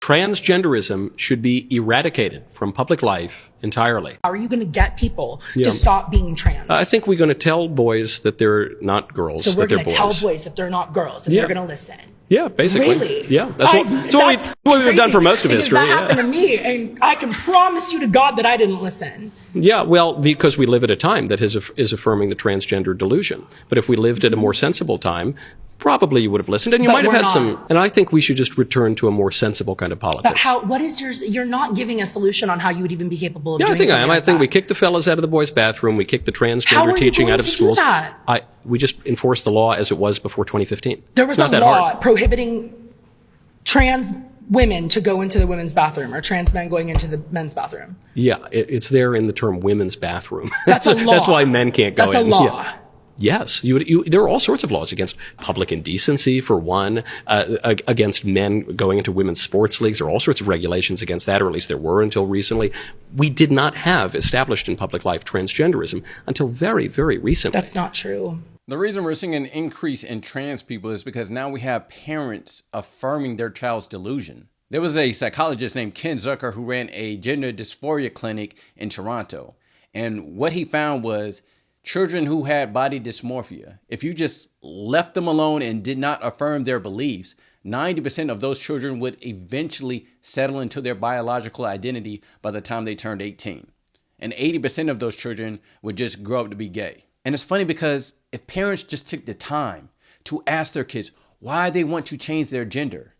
Transgenderism should be eradicated from public life entirely. How are you going to get people to stop being trans? I think we're going to tell boys that they're not girls, so we're that they're going to boys. tell boys that they're not girls, and they're going to listen. Yeah, basically. Really? Yeah, that's what we've done for most of history. That happened to me, and I can promise you to God that I didn't listen. Yeah, well, because we live at a time that is affirming the transgender delusion. But if we lived at a more sensible time, probably you would have listened, and you might have had some. And I think we should just return to a more sensible kind of politics. But what is yours? You're not giving a solution on how you would even be capable of doing something. Yeah, I think I am. Like I think we kick the fellas out of the boys' bathroom. We kick the transgender teaching out of schools. How are you going to do that? We just enforce the law as it was before 2015. There was a law prohibiting trans women to go into the women's bathroom, or trans men going into the men's bathroom. Yeah, it's there in the term women's bathroom. That's a law. That's why men can't go in. That's a law. Yeah. Yes, there are all sorts of laws against public indecency, for one, against men going into women's sports leagues. There are all sorts of regulations against that, or at least there were until recently. We did not have established in public life transgenderism until very, very recently. That's not true. The reason we're seeing an increase in trans people is because now we have parents affirming their child's delusion. There was a psychologist named Ken Zucker who ran a gender dysphoria clinic in Toronto. And what he found was children who had body dysmorphia, if you just left them alone and did not affirm their beliefs, 90% of those children would eventually settle into their biological identity by the time they turned 18. And 80% of those children would just grow up to be gay. And it's funny because if parents just took the time to ask their kids why they want to change their gender,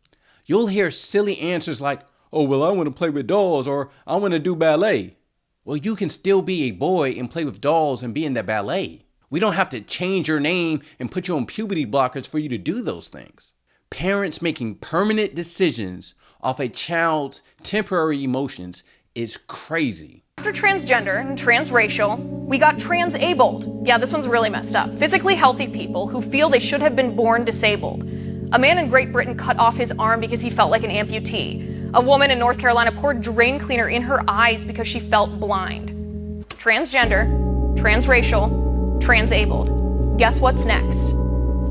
you'll hear silly answers like, oh, well, I want to play with dolls, or I want to do ballet. Well, you can still be a boy and play with dolls and be in the ballet. We don't have to change your name and put you on puberty blockers for you to do those things. Parents making permanent decisions off a child's temporary emotions is crazy. After transgender and transracial, we got transabled. Yeah, this one's really messed up. Physically healthy people who feel they should have been born disabled. A man in Great Britain cut off his arm because he felt like an amputee. A woman in North Carolina poured drain cleaner in her eyes because she felt blind. Transgender, transracial, transabled. Guess what's next?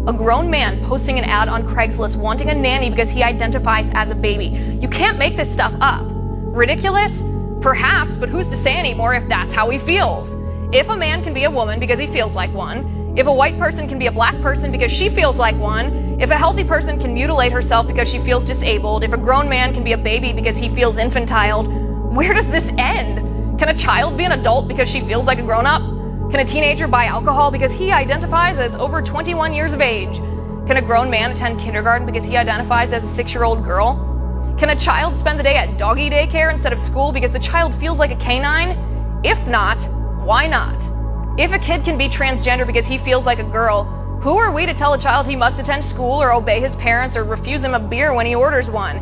A grown man posting an ad on Craigslist wanting a nanny because he identifies as a baby. You can't make this stuff up. Ridiculous? Perhaps, but who's to say anymore if that's how he feels? If a man can be a woman because he feels like one, if a white person can be a black person because she feels like one, if a healthy person can mutilate herself because she feels disabled, if a grown man can be a baby because he feels infantile, where does this end? Can a child be an adult because she feels like a grown-up? Can a teenager buy alcohol because he identifies as over 21 years of age? Can a grown man attend kindergarten because he identifies as a 6-year-old girl? Can a child spend the day at doggy daycare instead of school because the child feels like a canine? If not, why not? If a kid can be transgender because he feels like a girl, who are we to tell a child he must attend school or obey his parents or refuse him a beer when he orders one?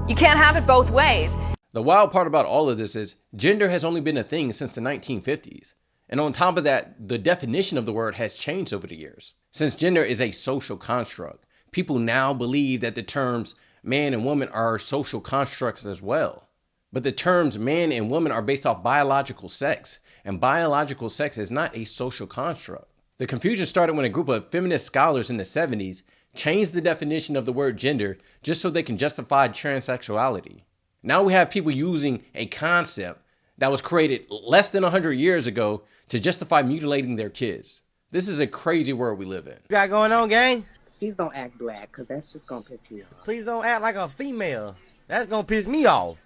You can't have it both ways. The wild part about all of this is gender has only been a thing since the 1950s. And on top of that, the definition of the word has changed over the years. Since gender is a social construct, people now believe that the terms man and woman are social constructs as well. But the terms man and woman are based off biological sex, and biological sex is not a social construct. The confusion started when a group of feminist scholars in the 70s changed the definition of the word gender just so they can justify transsexuality. Now we have people using a concept that was created less than 100 years ago to justify mutilating their kids. This is a crazy world we live in. What got going on, gang? Please don't act black, because that's just going to piss me off. Please don't act like a female. That's going to piss me off.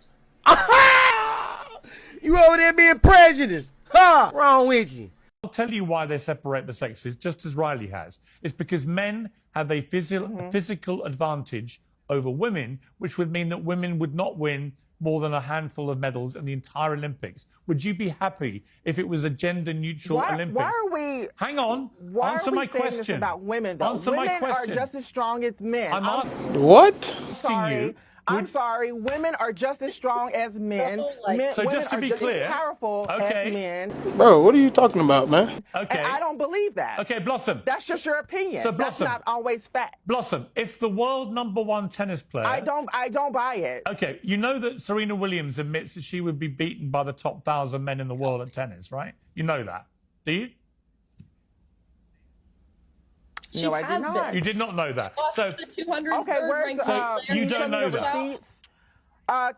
You over there being prejudiced. Ha! Wrong with you. I'll tell you why they separate the sexes, just as Riley has. It's because men have a physical advantage over women, which would mean that women would not win more than a handful of medals in the entire Olympics. Would you be happy if it was a gender-neutral Olympics? Why are we... Hang on. Why Answer are we my saying question. This about women, though? Answer women my question. are just as strong as men. What? I'm sorry. Women are just as strong as men. So women just to be are clear, as powerful as men. Bro, what are you talking about, man? Okay. And I don't believe that. Okay, Blossom. That's just your opinion. So Blossom, that's not always fact. Blossom, if the world #1 tennis player... I don't buy it. Okay, you know that Serena Williams admits that she would be beaten by the top 1,000 men in the world at tennis, right? You know that, do you? No, I did not. You did not know that. So, okay, where's so you don't know that.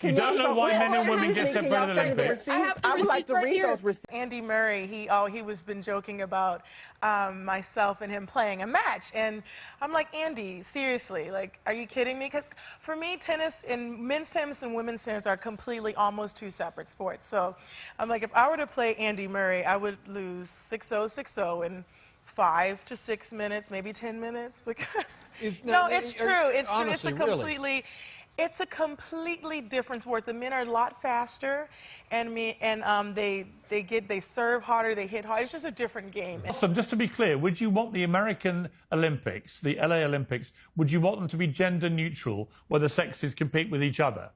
You don't know why men and women get Can separated y'all at show me the Olympics? receipts? I would like to read those receipts. Andy Murray, he was been joking about myself and him playing a match, and I'm like, Andy, seriously, like, are you kidding me? Because for me, tennis and men's tennis and women's tennis are completely almost two separate sports. So I'm like, if I were to play Andy Murray, I would lose 6-0, 6-0 in 5 to 6 minutes, maybe 10 minutes, because no, it's true. It's true. It's a completely. It's a completely different sport. The men are a lot faster, and they serve harder, they hit harder. It's just a different game. Awesome. Just to be clear, would you want the American Olympics, the LA Olympics, would you want them to be gender neutral, where the sexes compete with each other?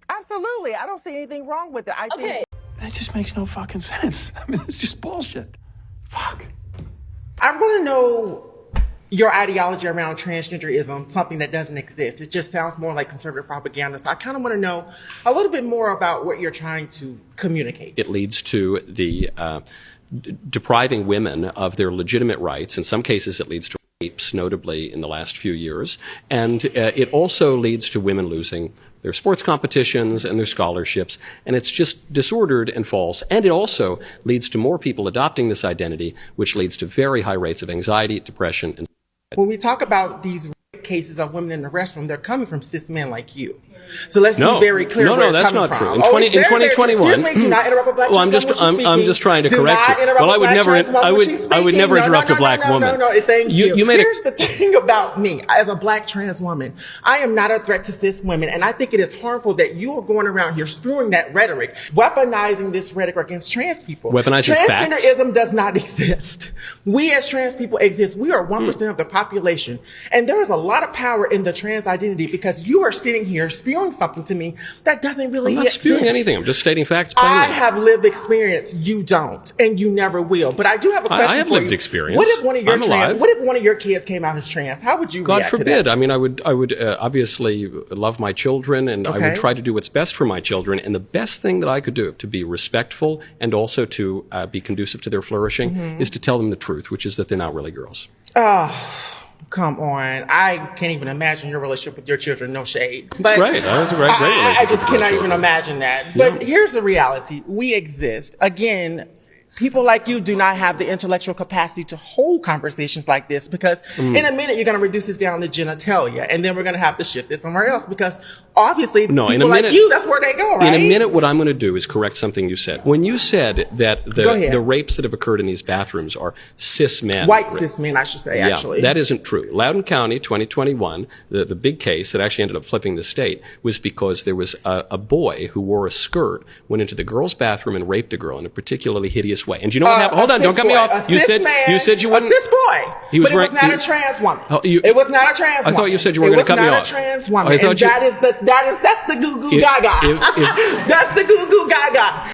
Absolutely. I don't see anything wrong with it. I think That just makes no fucking sense. I mean, it's just bullshit. Fuck. I want to know your ideology around transgenderism, something that doesn't exist. It just sounds more like conservative propaganda. So I kind of want to know a little bit more about what you're trying to communicate. It leads to the depriving women of their legitimate rights. In some cases, it leads to rapes, notably in the last few years. And it also leads to women losing their sports competitions and their scholarships. And it's just disordered and false. And it also leads to more people adopting this identity, which leads to very high rates of anxiety, depression, and When we talk about these rape cases of women in the restroom, they're coming from cis men like you. So let's be very clear where it's coming from. In 2021, excuse me, do not interrupt a black well, I'm trans just woman when she's I'm just trying to speaking. correct Do not you. interrupt Well, a I would black never trans woman when she's I would speaking. never No, interrupt no, a black no, woman. No, thank you. You made Here's the thing about me as a black trans woman. I am not a threat to cis women, and I think it is harmful that you are going around here spewing that rhetoric, weaponizing this rhetoric against trans people. Weaponizing facts. Transgenderism does not exist. We as trans people exist. We are 1% of the population, and there is a lot of power in the trans identity because you are sitting here spewing something to me that doesn't really I'm not spewing anything. I'm just stating facts plainly. I have lived experience. You don't, and you never will. But I do have a question I have for lived you. experience. What if one of your I'm alive. What if one of your kids came out as trans? How would you God react forbid. to that? I mean, I would obviously love my children, and I would try to do what's best for my children. And the best thing that I could do to be respectful and also to be conducive to their flourishing is to tell them the truth, which is that they're not really girls. Oh, come on. I can't even imagine your relationship with your children. No shade. That's great. That's a great relationship. I just with my cannot even children. imagine that. But here's the reality. We exist. Again, people like you do not have the intellectual capacity to hold conversations like this because in a minute you're going to reduce this down to genitalia, and then we're going to have to shift this somewhere else because obviously people like you, that's where they go, right? In a minute, what I'm going to do is correct something you said. When you said that the rapes that have occurred in these bathrooms are cis men. White cis men, I should say, actually. That isn't true. Loudoun County, 2021, the big case that actually ended up flipping the state was because there was a boy who wore a skirt, went into the girl's bathroom and raped a girl in a particularly hideous way. And you know what happened? Hold on, don't cut me off. You said you wouldn't. A cis boy. He was but it was not a trans woman. It was not a trans woman. I thought you said you were going to cut me off. It was not a trans woman. And that's the goo goo gaga. That's the goo goo gaga.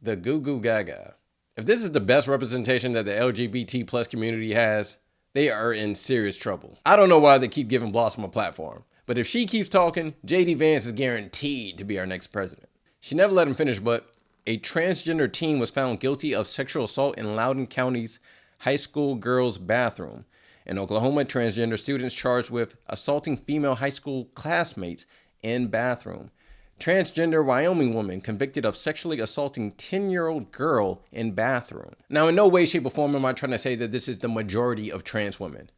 The goo goo gaga. If this is the best representation that the LGBT plus community has, they are in serious trouble. I don't know why they keep giving Blossom a platform, but if she keeps talking, JD Vance is guaranteed to be our next president. She never let him finish, but a transgender teen was found guilty of sexual assault in Loudoun County's high school girls' bathroom. In Oklahoma, transgender students charged with assaulting female high school classmates in bathroom. Transgender Wyoming woman convicted of sexually assaulting 10-year-old girl in bathroom. Now, in no way, shape, or form am I trying to say that this is the majority of trans women,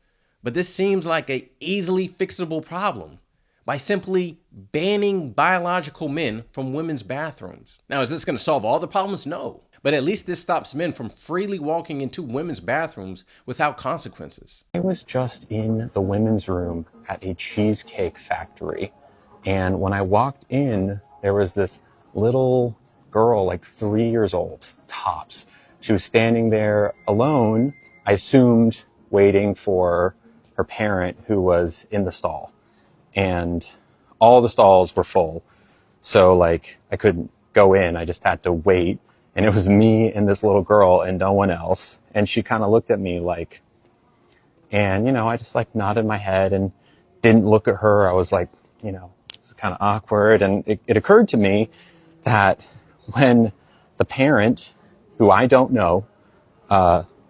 but this seems like an easily fixable problem by simply banning biological men from women's bathrooms. Now, is this going to solve all the problems? No. But at least this stops men from freely walking into women's bathrooms without consequences. I was just in the women's room at a cheesecake factory. And when I walked in, there was this little girl, like 3 years old, tops. She was standing there alone, I assumed waiting for her parent who was in the stall. And all the stalls were full. So like I couldn't go in. I just had to wait. And it was me and this little girl and no one else. And she kind of looked at me like, and, I just like nodded my head and didn't look at her. I was like, it's kind of awkward. And it occurred to me that when the parent, who I don't know,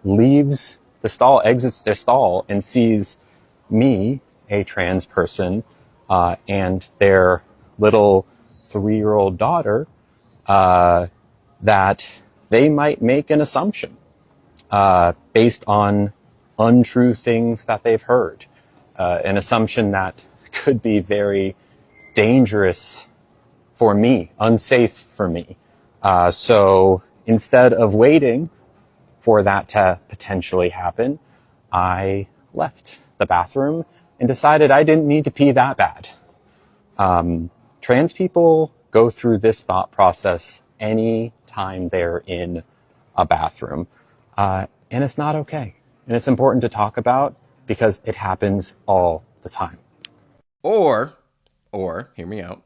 leaves the stall, exits their stall and sees me, a trans person, and their little 3-year-old daughter, that they might make an assumption based on untrue things that they've heard, an assumption that could be very dangerous for me, unsafe for me. So instead of waiting for that to potentially happen, I left the bathroom and decided I didn't need to pee that bad. Trans people go through this thought process any time they're in a bathroom. And it's not okay. And it's important to talk about because it happens all the time. Or, hear me out,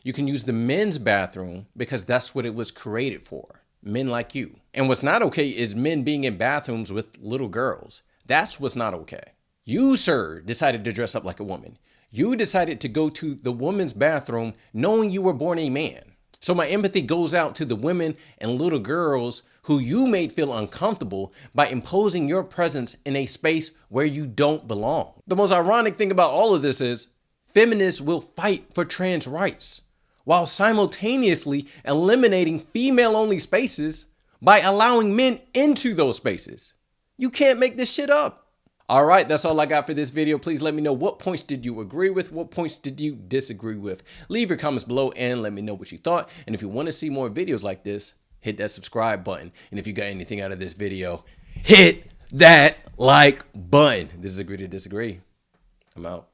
you can use the men's bathroom because that's what it was created for. Men like you. And what's not okay is men being in bathrooms with little girls. That's what's not okay. You, sir, decided to dress up like a woman. You decided to go to the woman's bathroom knowing you were born a man. So my empathy goes out to the women and little girls who you made feel uncomfortable by imposing your presence in a space where you don't belong. The most ironic thing about all of this is feminists will fight for trans rights while simultaneously eliminating female-only spaces by allowing men into those spaces. You can't make this shit up. All right, that's all I got for this video. Please let me know, what points did you agree with? What points did you disagree with? Leave your comments below and let me know what you thought. And if you want to see more videos like this, hit that subscribe button. And if you got anything out of this video, hit that like button. This is Agree to Disagree. I'm out.